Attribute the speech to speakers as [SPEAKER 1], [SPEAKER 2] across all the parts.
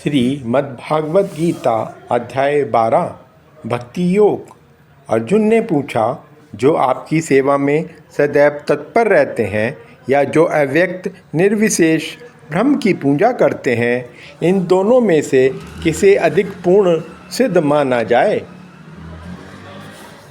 [SPEAKER 1] श्रीमद्भागवत गीता अध्याय 12 भक्ति योग। अर्जुन ने पूछा, जो आपकी सेवा में सदैव तत्पर रहते हैं या जो अव्यक्त निर्विशेष ब्रह्म की पूजा करते हैं, इन दोनों में से किसे अधिक पूर्ण सिद्ध माना जाए।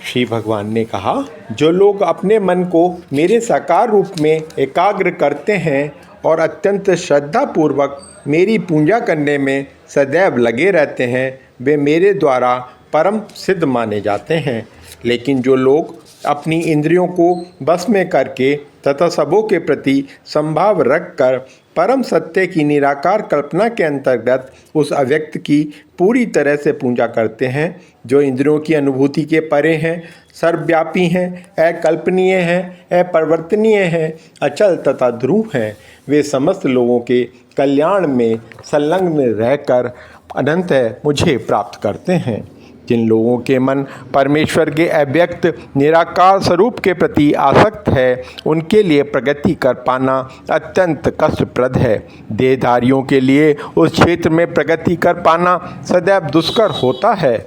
[SPEAKER 1] श्री भगवान ने कहा, जो लोग अपने मन को मेरे साकार रूप में एकाग्र करते हैं और अत्यंत श्रद्धापूर्वक मेरी पूजा करने में सदैव लगे रहते हैं, वे मेरे द्वारा परम सिद्ध माने जाते हैं। लेकिन जो लोग अपनी इंद्रियों को बस में करके तथा सबों के प्रति संभाव रखकर परम सत्य की निराकार कल्पना के अंतर्गत उस अव्यक्त की पूरी तरह से पूजा करते हैं, जो इंद्रियों की अनुभूति के परे हैं, सर्वव्यापी हैं, अकल्पनीय हैं, अपरिवर्तनीय हैं, अचल तथा ध्रुव हैं, वे समस्त लोगों के कल्याण में संलग्न रहकर अनंत मुझे प्राप्त करते हैं। जिन लोगों के मन परमेश्वर के अव्यक्त निराकार स्वरूप के प्रति आसक्त है, उनके लिए प्रगति कर पाना अत्यंत कष्टप्रद है। देहधारियों के लिए उस क्षेत्र में प्रगति कर पाना सदैव दुष्कर होता है।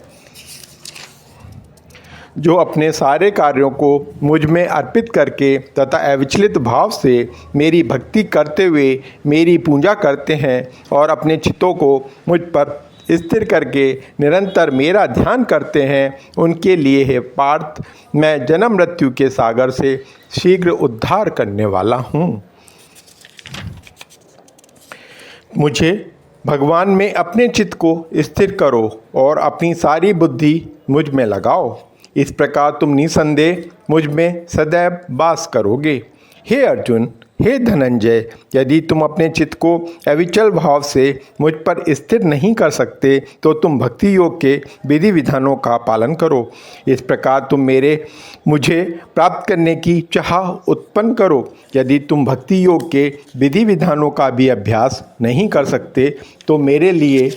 [SPEAKER 1] जो अपने सारे कार्यों को मुझ में अर्पित करके तथा अविचलित भाव से मेरी भक्ति करते हुए मेरी पूजा करते हैं और अपने चित्तों को मुझ पर स्थिर करके निरंतर मेरा ध्यान करते हैं, उनके लिए हे पार्थ, मैं जन्म मृत्यु के सागर से शीघ्र उद्धार करने वाला हूँ। मुझे भगवान में अपने चित्त को स्थिर करो और अपनी सारी बुद्धि मुझ में लगाओ। इस प्रकार तुम निसंदेह मुझ में सदैव वास करोगे। हे अर्जुन, हे धनंजय, यदि तुम अपने चित्त को अविचल भाव से मुझ पर स्थिर नहीं कर सकते तो तुम भक्ति योग के विधि विधानों का पालन करो। इस प्रकार तुम मुझे प्राप्त करने की चाह उत्पन्न करो। यदि तुम भक्ति योग के विधि विधानों का भी अभ्यास नहीं कर सकते तो मेरे लिए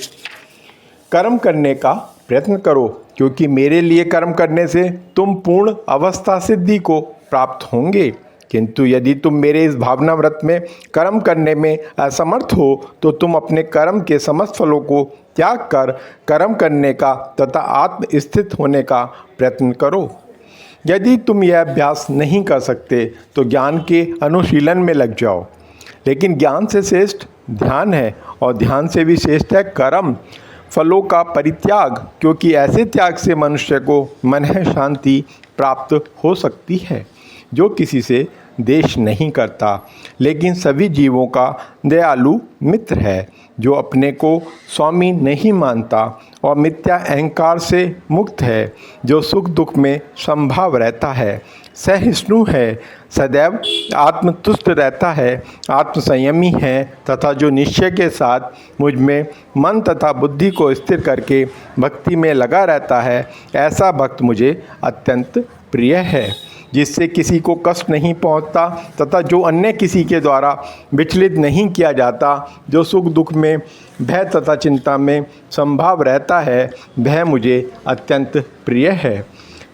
[SPEAKER 1] कर्म करने का प्रयत्न करो, क्योंकि मेरे लिए कर्म करने से तुम पूर्ण अवस्था सिद्धि को प्राप्त होंगे। किंतु यदि तुम मेरे इस भावना व्रत में कर्म करने में असमर्थ हो तो तुम अपने कर्म के समस्त फलों को त्याग कर कर्म करने का तथा आत्म स्थित होने का प्रयत्न करो। यदि तुम यह अभ्यास नहीं कर सकते तो ज्ञान के अनुशीलन में लग जाओ। लेकिन ज्ञान से श्रेष्ठ ध्यान है और ध्यान से भी श्रेष्ठ है कर्म, फलों का परित्याग, क्योंकि ऐसे त्याग से मनुष्य को मन शांति प्राप्त हो सकती है, जो किसी से देश नहीं करता लेकिन सभी जीवों का दयालु मित्र है, जो अपने को स्वामी नहीं मानता और मिथ्या अहंकार से मुक्त है, जो सुख दुख में संभाव रहता है, सहिष्णु है, सदैव आत्मतुष्ट रहता है, आत्मसंयमी है तथा जो निश्चय के साथ मुझ में मन तथा बुद्धि को स्थिर करके भक्ति में लगा रहता है, ऐसा भक्त मुझे अत्यंत प्रिय है, जिससे किसी को कष्ट नहीं पहुंचता तथा जो अन्य किसी के द्वारा विचलित नहीं किया जाता, जो सुख दुख में भय तथा चिंता में संभाव रहता है, वह मुझे अत्यंत प्रिय है।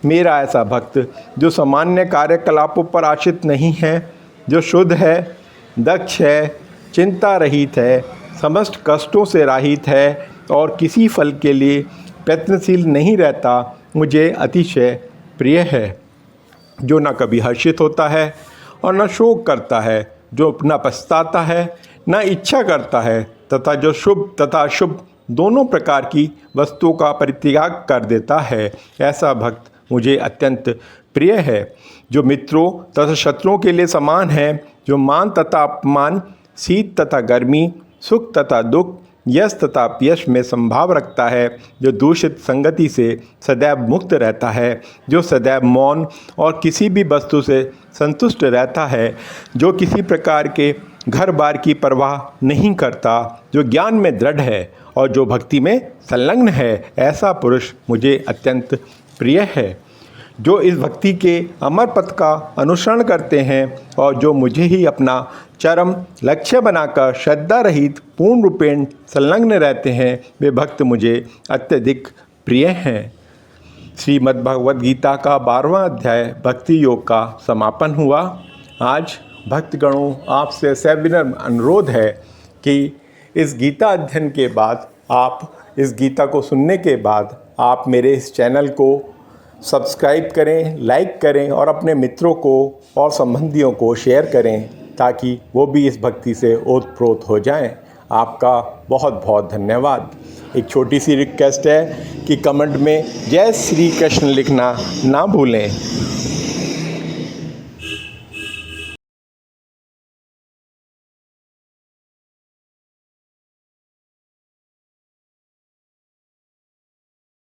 [SPEAKER 1] मेरा ऐसा भक्त जो सामान्य कार्यकलापों पर आश्रित नहीं है, जो शुद्ध है, दक्ष है, चिंता रहित है, समस्त कष्टों से रहित है और किसी फल के लिए प्रयत्नशील नहीं रहता, मुझे अतिशय प्रिय है। जो न कभी हर्षित होता है और न शोक करता है, जो न पछताता है न इच्छा करता है तथा जो शुभ तथा अशुभ दोनों प्रकार की वस्तुओं का परित्याग कर देता है, ऐसा भक्त मुझे अत्यंत प्रिय है। जो मित्रों तथा शत्रुओं के लिए समान है, जो मान तथा अपमान, शीत तथा गर्मी, सुख तथा दुख, यश तथा अपयश में संभाव रखता है, जो दूषित संगति से सदैव मुक्त रहता है, जो सदैव मौन और किसी भी वस्तु से संतुष्ट रहता है, जो किसी प्रकार के घर बार की परवाह नहीं करता, जो ज्ञान में दृढ़ है और जो भक्ति में संलग्न है, ऐसा पुरुष मुझे अत्यंत प्रिय है। जो इस भक्ति के अमर पथ का अनुसरण करते हैं और जो मुझे ही अपना चरम लक्ष्य बनाकर श्रद्धा रहित पूर्ण रूपेण संलग्न रहते हैं, वे भक्त मुझे अत्यधिक प्रिय हैं। श्रीमद्भागवत गीता का 12वां अध्याय भक्ति योग का समापन हुआ। आज भक्तगणों, आपसे सविनम्र अनुरोध है कि इस गीता अध्ययन के बाद आप इस गीता को सुनने के बाद आप मेरे इस चैनल को सब्सक्राइब करें, लाइक करें और अपने मित्रों को और संबंधियों को शेयर करें ताकि वो भी इस भक्ति से ओतप्रोत हो जाएं। आपका बहुत बहुत धन्यवाद। एक छोटी सी रिक्वेस्ट है कि कमेंट में जय श्री कृष्ण लिखना ना भूलें।